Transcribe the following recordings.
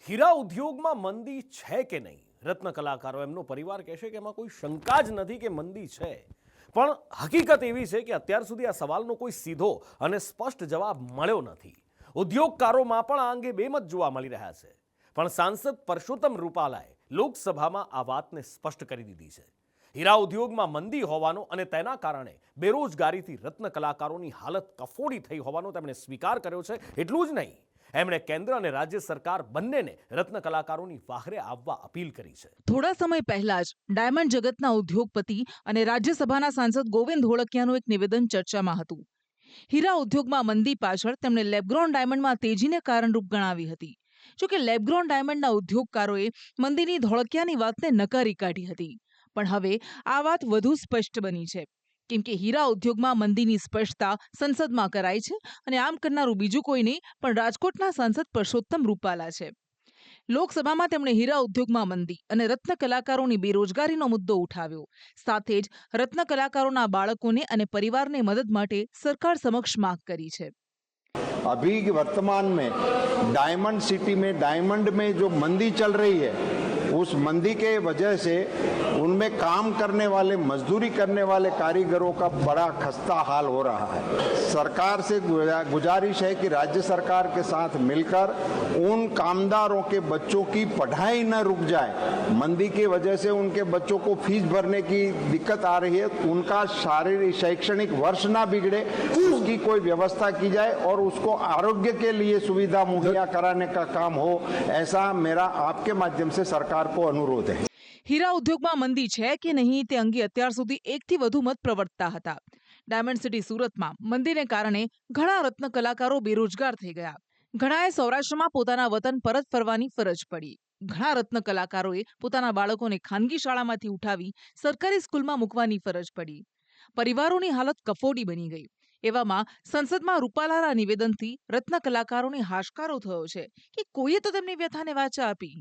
હીરા ઉદ્યોગમાં મંદી છે કે નહીં? રત્ન કલાકારો એમનો પરિવાર કહેશે કે એમાં કોઈ શંકા જ નથી કે મંદી છે, પણ હકીકત એવી છે કે અત્યાર સુધી આ સવાલનો કોઈ સીધો અને સ્પષ્ટ જવાબ મળ્યો નથી. ઉદ્યોગકારોમાં પણ આ અંગે બેમત જોવા મળી રહ્યા છે. પણ સાંસદ પરસોત્તમ રૂપાલાએ લોકસભામાં આ વાતને સ્પષ્ટ કરી દીધી છે. હીરા ઉદ્યોગમાં મંદી હોવાનો અને તેના કારણે બેરોજગારીથી રત્ન કલાકારોની હાલત કફોડી થઈ હોવાનો તેમણે સ્વીકાર કર્યો છે. એટલું જ નહીં, એમણે કેન્દ્ર અને રાજ્ય સરકાર બંનેને રત્ન કલાકારોની વાહરે આવવા અપીલ કરી છે. થોડા સમય પહેલા જ ડાયમંડ જગતના ઉદ્યોગપતિ અને રાજ્યસભાના સાંસદ ગોવિંદ ધોળકિયાનું એક નિવેદન ચર્ચામાં હતું. હીરા ઉદ્યોગમાં મંદી પાછળ તેમણે લેબગ્રોન ડાયમંડમાં તેજીને કારણરૂપ ગણાવી હતી. જોકે લેબગ્રોન ડાયમંડના ઉદ્યોગકારોએ મંદીની ધોળકિયાની વાતને નકારી કાઢી હતી. પણ હવે આ વાત વધુ સ્પષ્ટ બની છે, કેમ કે હીરા ઉદ્યોગમાં મંદીની સ્પષ્ટતા સંસદમાં કરાઈ છે અને આમ કરનારું બીજું કોઈ નહીં પણ રાજકોટના સાંસદ પરસોત્તમ રૂપાલા છે. લોકસભામાં તેમણે હીરા ઉદ્યોગમાં મંદી અને રત્ન કલાકારોની બેરોજગારીનો મુદ્દો ઉઠાવ્યો. સાથે જ રત્ન કલાકારોના બાળકોને અને પરિવારને મદદ માટે સરકાર સમક્ષ માંગ કરી છે. अभी वर्तमान में डायमंड सिटी में डायमंड में जो मंदी चल रही है, उस मंदी के वजह से उनमें काम करने वाले मजदूरी करने वाले कारीगरों का बड़ा खस्ता हाल हो रहा है. सरकार से गुजारिश है कि राज्य सरकार के साथ मिलकर उन कामदारों के बच्चों की पढ़ाई न रुक जाए. मंदी की वजह से उनके बच्चों को फीस भरने की दिक्कत आ रही है. उनका शारीरिक शैक्षणिक वर्ष ना बिगड़े, उसकी कोई व्यवस्था की जाए और उसको आरोग्य के लिए सुविधा मुहैया कराने का काम हो, ऐसा मेरा आपके माध्यम से सरकार को अनुरोध है. હીરા ઉદ્યોગમાં મંદી છે કે નહીં તે અંગે અત્યાર સુધી એકથી વધુ મત પ્રવર્તતા હતા. ડાયમંડ સિટી સુરતમાં મંદીને કારણે ઘણા રત્ન કલાકારો બેરોજગાર થઈ ગયા. ઘણાએ સૌરાષ્ટ્રમાં પોતાના વતન પરત ફરવાની ફરજ પડી. ઘણા રત્ન કલાકારોએ પોતાના બાળકોને ખાનગી શાળામાંથી ઉઠાવી સરકારી સ્કૂલમાં મૂકવાની ફરજ પડી. પરિવારોની હાલત કફોડી બની ગઈ. એવામાં સંસદમાં રૂપાલાના નિવેદનથી રત્ન કલાકારોને હાશકારો થયો છે કે કોઈએ તો તેમની વ્યથાને વાચા આપી.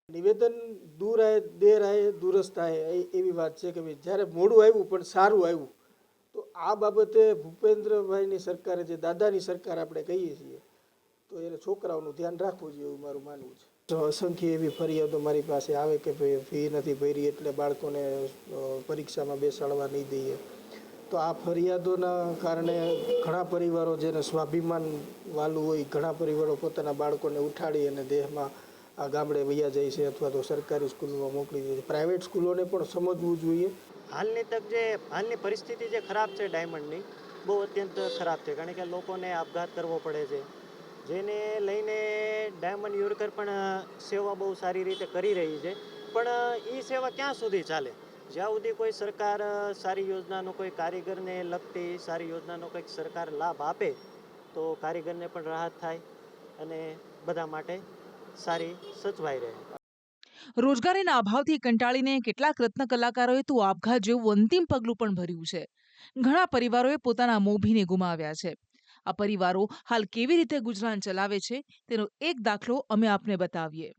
નિવેદન દૂર આયે દેર આયે દુરસ્ત આયે એવી વાત છે કે ભાઈ જ્યારે મોડું આવ્યું પણ સારું આવ્યું. તો આ બાબતે ભૂપેન્દ્રભાઈની સરકારે જે દાદાની સરકાર આપણે કહીએ છીએ, તો એને છોકરાઓનું ધ્યાન રાખવું જોઈએ એવું મારું માનવું છે. તો અસંખ્ય એવી ફરિયાદો મારી પાસે આવે કે ભાઈ ફી નથી ભરી એટલે બાળકોને પરીક્ષામાં બેસાડવા નહીં દઈએ. તો આ ફરિયાદોના કારણે ઘણા પરિવારો જેને સ્વાભિમાન વાલું હોય, ઘણા પરિવારો પોતાના બાળકોને ઉઠાડી અને દેહમાં આ ગામડે વૈયા જાય છે અથવા તો સરકારી સ્કૂલમાં મોકલી દે છે. પ્રાઇવેટ સ્કૂલોને પણ સમજવું જોઈએ. હાલની પરિસ્થિતિ જે ખરાબ છે ડાયમંડની, બહુ અત્યંત ખરાબ છે. કારણ કે લોકોને આપઘાત કરવો પડે છે, જેને લઈને ડાયમંડ યુર્કર પણ સેવા બહુ સારી રીતે કરી રહી છે. પણ એ સેવા ક્યાં સુધી ચાલે? જ્યાં સુધી કોઈ સરકાર સારી યોજનાનો, કોઈ કારીગરને લગતી સારી યોજનાનો કંઈક સરકાર લાભ આપે તો કારીગરને પણ રાહત થાય અને બધા માટે સારી સચવાઈ રહે. રોજગારીના અભાવથી કંટાળીને કેટલાક રત્ન કલાકારોએ તો આપઘાત જેવું અંતિમ પગલું પણ ભર્યું છે. ઘણા પરિવારોએ પોતાના મોભીને ગુમાવ્યા છે. આ પરિવારો હાલ કેવી રીતે ગુજરાન ચલાવે છે તેનો એક દાખલો અમે આપને બતાવીએ.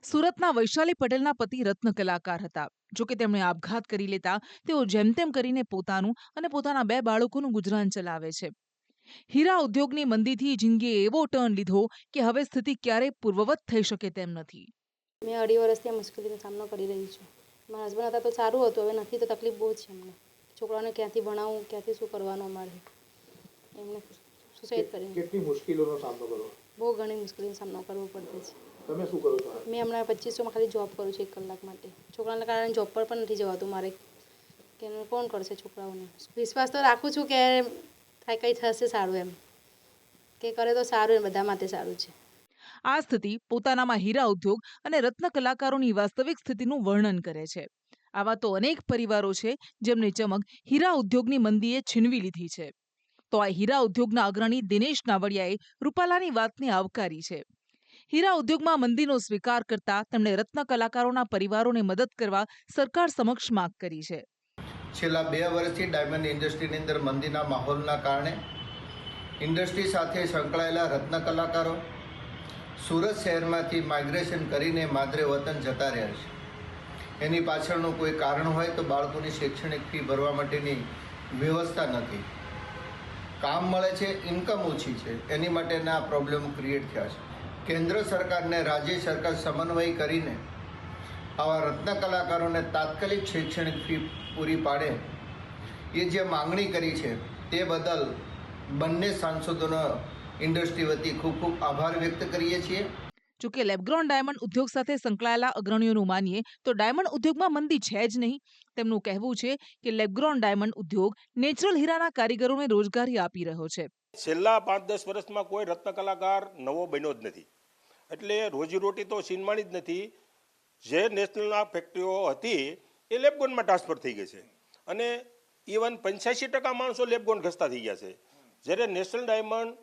સુરતના વૈશાલી પટેલના પતિ રત્ન કલાકાર હતા. જોકે તેમણે આપઘાત કરી લેતા તેઓ જેમ તેમ કરીને પોતાનું અને પોતાના 2 બાળકોનું ગુજરાન ચલાવે છે. હીરા ઉદ્યોગની મંદીથી જિંદગીએ એવો ટર્ન લીધો કે હવે સ્થિતિ ક્યારેય પૂર્વવત થઈ શકે તેમ નથી. મેં 2.5 વર્ષથી મુશ્કેલીનો સામનો કરી રહી છું. મારા હસબન્ડ હતા તો સારું હતું, હવે નથી તો તકલીફ બહુ છે અમને. છોકરાઓને ક્યાંથી ભણાવું, ક્યાંથી શું કરવાનું અમારે. એમને સુસાઇડ કરીને. કેટલી મુશ્કેલીઓનો સામનો કરવો? બહુ ઘણી મુશ્કેલીનો સામનો કરવો પડે છે. તમે શું કરો છો? મેં હમણાં 2500માં ખાલી જોબ કરું છું 1 કલાક માટે. છોકરાઓના કારણે જોબ પર પણ નથી જવાતું મારે, કે કોણ કરશે છોકરાઓને. વિશ્વાસ તો રાખું છું કે કંઈ થશે સારું, એમ કે કરે તો સારું, એમ બધા માટે સારું છે. આ સ્થિતિ પોતાનામાં હીરા ઉદ્યોગ અને રત્ન કલાકારોની વાસ્તવિક સ્થિતિનું વર્ણન કરે છે. આવા તો અનેક પરિવારો છે જેમની ચમક હીરા ઉદ્યોગની મંદીએ છીનવી લીધી છે. તો આ હીરા ઉદ્યોગના અગ્રણી દિનેશ નાવડિયાએ રૂપાલાની વાતને આવકારી છે. હીરા ઉદ્યોગમાં મંદીનો સ્વીકાર કરતા તેમણે રત્ન કલાકારોના પરિવારોને મદદ કરવા સરકાર સમક્ષ માંગ કરી છે. છેલ્લા 2 વર્ષથી ડાયમંડ ઇન્ડસ્ટ્રીની અંદર મંદીના માહોલના કારણે ઇન્ડસ્ટ્રી સાથે સંકળાયેલા રત્ન કલાકારો સુરત શહેરમાંથી માઇગ્રેશન કરીને માદરે વતન જતા રહ્યા છે. એની પાછળનું કોઈ કારણ હોય તો બાળકોની શૈક્ષણિક ફી ભરવા માટેની વ્યવસ્થા નથી. કામ મળે છે, ઇન્કમ ઓછી છે, એની માટેના પ્રોબ્લેમ ક્રિએટ થયા છે. કેન્દ્ર સરકારને રાજ્ય સરકાર સમન્વય કરીને આવા રત્ન કલાકારોને તાત્કાલિક શૈક્ષણિક ફી પૂરી પાડે એ જે માંગણી કરી છે તે બદલ બંને સાંસદોનો ઇન્ડસ્ટ્રી વતી ખૂબ ખૂબ આભાર વ્યક્ત કરીએ છીએ. જોકે લેબગ્રોન ડાયમંડ ઉદ્યોગ સાથે સંકળાયેલા અગ્રણીઓનું માનીએ તો ડાયમંડ ઉદ્યોગમાં મંદી છે જ નહીં. તેમનું કહેવું છે કે લેબગ્રોન ડાયમંડ ઉદ્યોગ નેચરલ હીરાના કારીગરોને રોજગારી આપી રહ્યો છે. છેલ્લા 5-10 વર્ષમાં કોઈ રત્ન કલાકાર નવો બન્યો જ નથી, એટલે રોજીરોટી તો છીનવાણી જ નથી. જે નેશનલના ફેક્ટરીઓ હતી એ લેબગોનમાં ટ્રાન્સફર થઈ ગઈ છે અને ઇવન 85% માણસો લેબગોન ખસતા થઈ ગયા છે. જ્યારે નેશનલ ડાયમંડ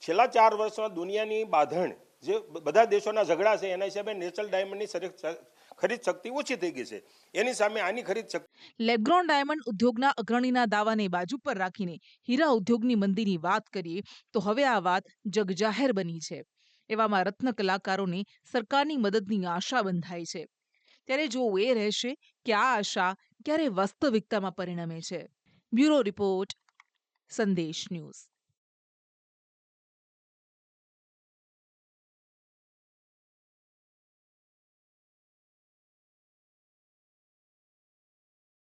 છેલ્લા 4 વર્ષમાં દુનિયાની બાંધણ જે બધા દેશોના ઝઘડા છે એના હિસાબે નેશનલ ડાયમંડની ખરીદ શક્તિ ઓછી થઈ ગઈ છે. એની સામે આની ખરીદ શક્તિ. લેબગ્રોન ડાયમંડ ઉદ્યોગના અગ્રણીના દાવાને બાજુ પર રાખીને હીરા ઉદ્યોગની મંદીની વાત કરીએ તો હવે આ વાત જગજાહેર બની છે. એવામાં રત્ન કલાકારોને સરકારની મદદની આશા બંધાઈ છે. ત્યારે જોવું એ રહેશે કે આ આશા ક્યારે વાસ્તવિકતામાં પરિણમે છે. બ્યુરો રિપોર્ટ, સંદેશ ન્યૂઝ.